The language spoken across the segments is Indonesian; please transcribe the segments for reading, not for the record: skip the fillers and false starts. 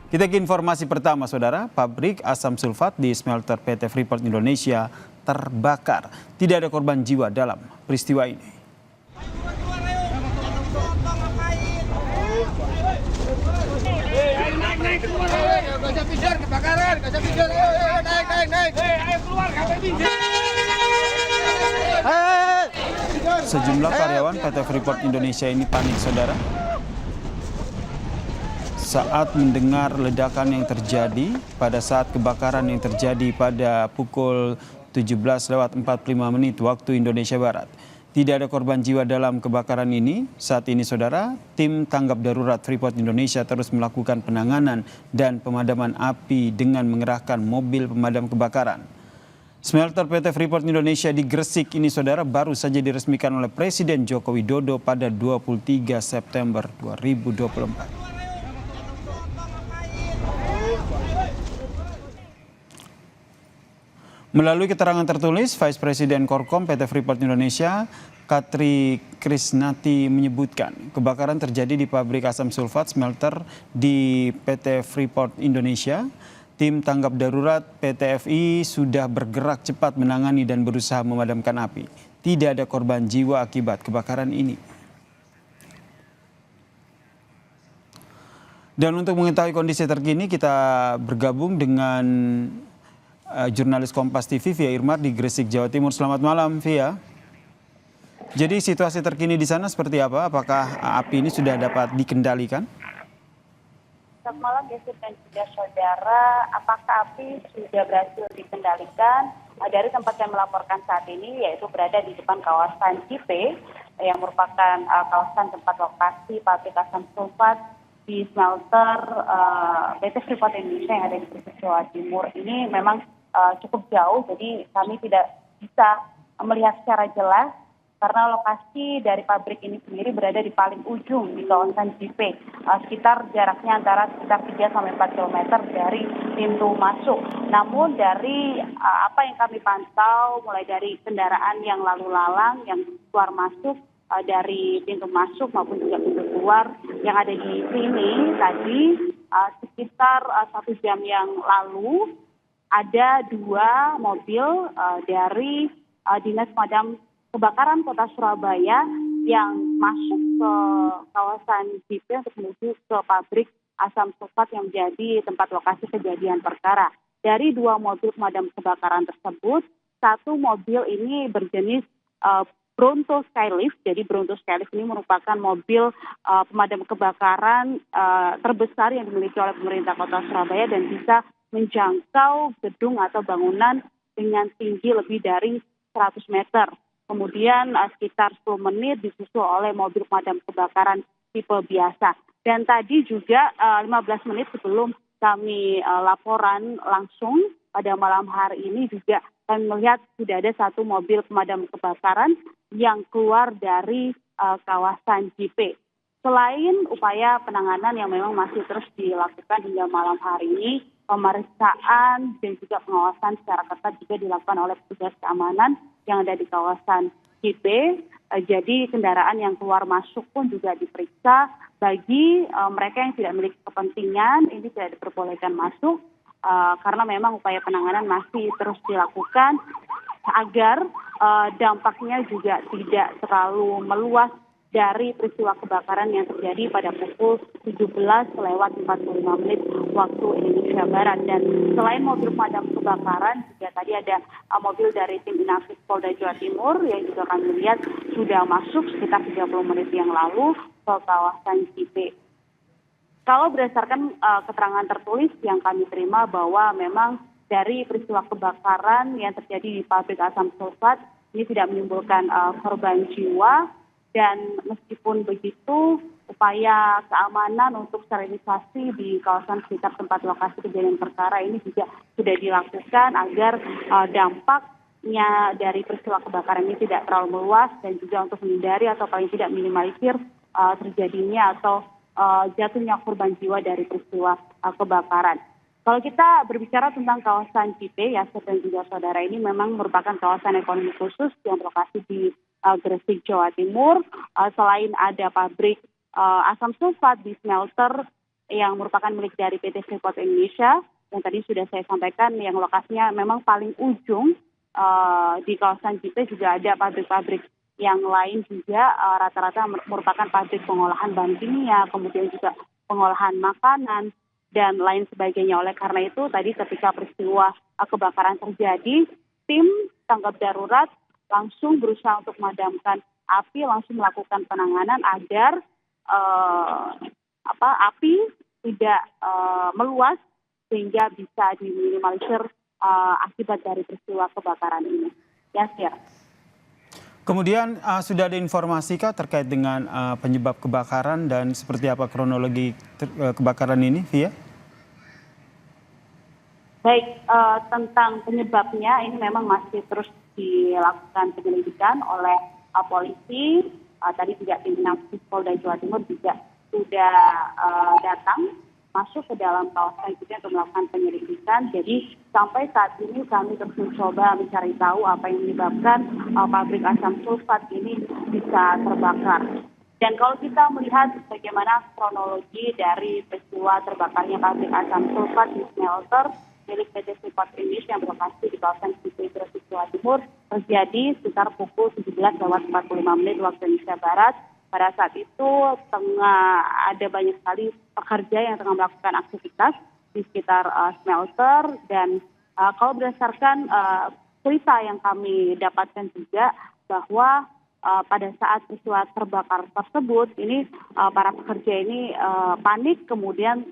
Kita ke informasi pertama, Saudara. Pabrik asam sulfat di smelter PT Freeport Indonesia terbakar. Tidak ada korban jiwa dalam peristiwa ini. Sejumlah karyawan PT Freeport Indonesia ini panik, Saudara, saat mendengar ledakan yang terjadi pada saat kebakaran yang terjadi pada pukul 17:45 waktu Indonesia Barat. Tidak ada korban jiwa dalam kebakaran ini. Saat ini, Saudara, tim tanggap darurat Freeport Indonesia terus melakukan penanganan dan pemadaman api dengan mengerahkan mobil pemadam kebakaran. Smelter PT Freeport Indonesia di Gresik ini, Saudara, baru saja diresmikan oleh Presiden Joko Widodo pada 23 September 2024. Melalui keterangan tertulis, Vice President Korkom PT Freeport Indonesia, Katri Krisnati, menyebutkan kebakaran terjadi di pabrik asam sulfat smelter di PT Freeport Indonesia. Tim tanggap darurat PT FI sudah bergerak cepat menangani dan berusaha memadamkan api. Tidak ada korban jiwa akibat kebakaran ini. Dan untuk mengetahui kondisi terkini, kita bergabung dengan jurnalis Kompas TV Via Irmar di Gresik, Jawa Timur. Selamat malam, Via. Jadi situasi terkini di sana seperti apa? Apakah api ini sudah dapat dikendalikan? Selamat malam, Desir dan juga saudara. Apakah api sudah berhasil dikendalikan? Dari tempat saya melaporkan saat ini, yaitu berada di depan kawasan Cipe, yang merupakan kawasan tempat lokasi pabrik asam sulfat di smelter PT Freeport Indonesia yang ada di Gresik, Jawa Timur. Ini memang cukup jauh, jadi kami tidak bisa melihat secara jelas karena lokasi dari pabrik ini sendiri berada di paling ujung di kawasan Cipe, sekitar jaraknya antara sekitar 3 sampai 4 km dari pintu masuk. Namun dari apa yang kami pantau, mulai dari kendaraan yang lalu lalang yang keluar masuk dari pintu masuk maupun juga pintu keluar yang ada di sini tadi, sekitar 1 jam yang lalu ada 2 mobil dari Dinas Pemadam Kebakaran Kota Surabaya yang masuk ke kawasan Cipe untuk menuju ke pabrik asam sulfat yang menjadi tempat lokasi kejadian perkara. Dari 2 mobil pemadam kebakaran tersebut, 1 mobil ini berjenis Bronto Skylift. Jadi Bronto Skylift ini merupakan mobil pemadam kebakaran terbesar yang dimiliki oleh pemerintah Kota Surabaya dan bisa menjangkau gedung atau bangunan dengan tinggi lebih dari 100 meter. Kemudian sekitar 10 menit disusul oleh mobil pemadam kebakaran tipe biasa. Dan tadi juga 15 menit sebelum kami laporan langsung pada malam hari ini juga kami melihat sudah ada 1 mobil pemadam kebakaran yang keluar dari kawasan Cipe. Selain upaya penanganan yang memang masih terus dilakukan hingga malam hari ini, pemeriksaan dan juga pengawasan secara ketat juga dilakukan oleh petugas keamanan yang ada di kawasan Cipe. Jadi kendaraan yang keluar masuk pun juga diperiksa. Bagi mereka yang tidak memiliki kepentingan, ini tidak diperbolehkan masuk karena memang upaya penanganan masih terus dilakukan agar dampaknya juga tidak terlalu meluas dari peristiwa kebakaran yang terjadi pada pukul 17:45 waktu Indonesia Barat. Dan selain mobil pemadam kebakaran, juga tadi ada mobil dari tim Inafis Polda Jawa Timur yang juga kami lihat sudah masuk sekitar 30 menit yang lalu ke kawasan Cipe. Kalau berdasarkan keterangan tertulis yang kami terima bahwa memang dari peristiwa kebakaran yang terjadi di pabrik asam sulfat ini tidak menimbulkan korban jiwa. Dan meskipun begitu, upaya keamanan untuk sterilisasi di kawasan sekitar tempat lokasi kejadian perkara ini juga sudah dilakukan agar dampaknya dari peristiwa kebakaran ini tidak terlalu meluas dan juga untuk menghindari atau paling tidak minimalisir terjadinya atau jatuhnya korban jiwa dari peristiwa kebakaran. Kalau kita berbicara tentang kawasan Cipe, ya dan juga saudara, ini memang merupakan kawasan ekonomi khusus yang berlokasi di Gresik, Jawa Timur. Selain ada pabrik asam sulfat di smelter yang merupakan milik dari PT Freeport Indonesia, yang tadi sudah saya sampaikan yang lokasinya memang paling ujung di kawasan JIPE juga ada pabrik-pabrik yang lain juga rata-rata merupakan pabrik pengolahan bahan kimia, kemudian juga pengolahan makanan dan lain sebagainya. Oleh karena itu tadi ketika peristiwa kebakaran terjadi, tim tanggap darurat langsung berusaha untuk memadamkan api, langsung melakukan penanganan agar api tidak meluas sehingga bisa diminimalisir akibat dari peristiwa kebakaran ini. Ya, Sir. Kemudian sudah ada informasikah terkait dengan penyebab kebakaran dan seperti apa kronologi kebakaran ini, Via? Baik, tentang penyebabnya ini memang masih terus dilakukan penyelidikan oleh polisi. Tadi juga tim Inafis Polda Jawa Timur juga sudah datang masuk ke dalam kawasan juga untuk melakukan penyelidikan. Jadi sampai saat ini kami terus mencoba mencari tahu apa yang menyebabkan pabrik asam sulfat ini bisa terbakar. Dan kalau kita melihat bagaimana kronologi dari peristiwa terbakarnya pabrik asam sulfat di smelter milik PT Freeport Indonesia yang berlokasi di kawasan JIPE Gresik, Jawa Timur terjadi sekitar pukul 17.45 waktu Indonesia Barat. Pada saat itu ada banyak sekali pekerja yang tengah melakukan aktivitas di sekitar smelter dan kalau berdasarkan cerita yang kami dapatkan juga bahwa pada saat peristiwa terbakar tersebut ini para pekerja ini panik, kemudian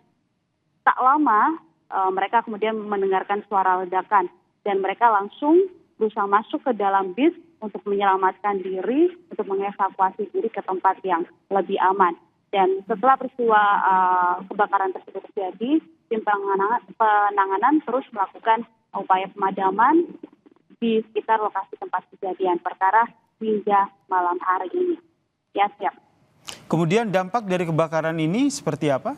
tak lama mereka kemudian mendengarkan suara ledakan dan mereka langsung berusaha masuk ke dalam bis untuk menyelamatkan diri, untuk mengevakuasi diri ke tempat yang lebih aman. Dan setelah peristiwa kebakaran tersebut terjadi, tim penanganan terus melakukan upaya pemadaman di sekitar lokasi tempat kejadian perkara hingga malam hari ini. Ya, siap. Kemudian dampak dari kebakaran ini seperti apa?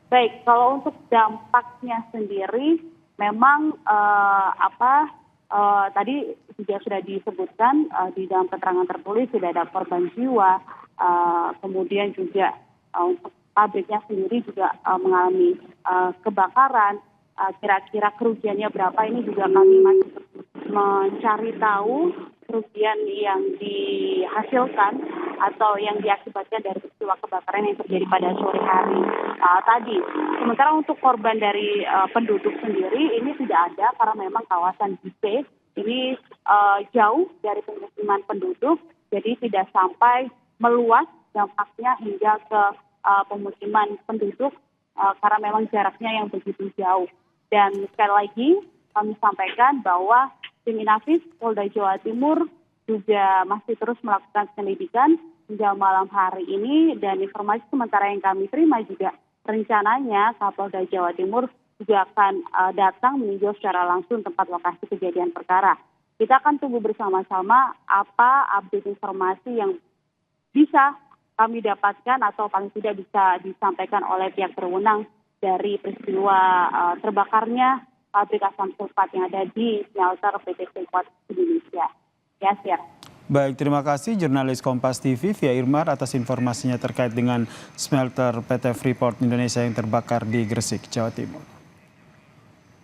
Baik, kalau untuk dampaknya sendiri memang tadi juga sudah disebutkan di dalam keterangan tertulis tidak ada korban jiwa, kemudian juga untuk pabriknya sendiri juga mengalami kebakaran. Kira-kira kerugiannya berapa ini juga kami masih mencari tahu kerugian yang dihasilkan atau yang diakibatkan dari peristiwa kebakaran yang terjadi pada sore hari tadi. Sementara untuk korban dari penduduk sendiri ini tidak ada karena memang kawasan JIPE ini jauh dari pemukiman penduduk, jadi tidak sampai meluas dampaknya hingga ke pemukiman penduduk karena memang jaraknya yang begitu jauh. Dan sekali lagi kami sampaikan bahwa tim Inafis Polda Jawa Timur juga masih terus melakukan penyelidikan hingga malam hari ini dan informasi sementara yang kami terima juga rencananya Kapolda Jawa Timur juga akan datang meninjau secara langsung tempat lokasi kejadian perkara. Kita akan tunggu bersama-sama apa update informasi yang bisa kami dapatkan atau paling tidak bisa disampaikan oleh pihak berwenang dari peristiwa terbakarnya pabrik asam sulfat yang ada di smelter PT Freeport Indonesia. Ya, siap. Baik, terima kasih jurnalis Kompas TV Via Irmar atas informasinya terkait dengan smelter PT Freeport Indonesia yang terbakar di Gresik, Jawa Timur.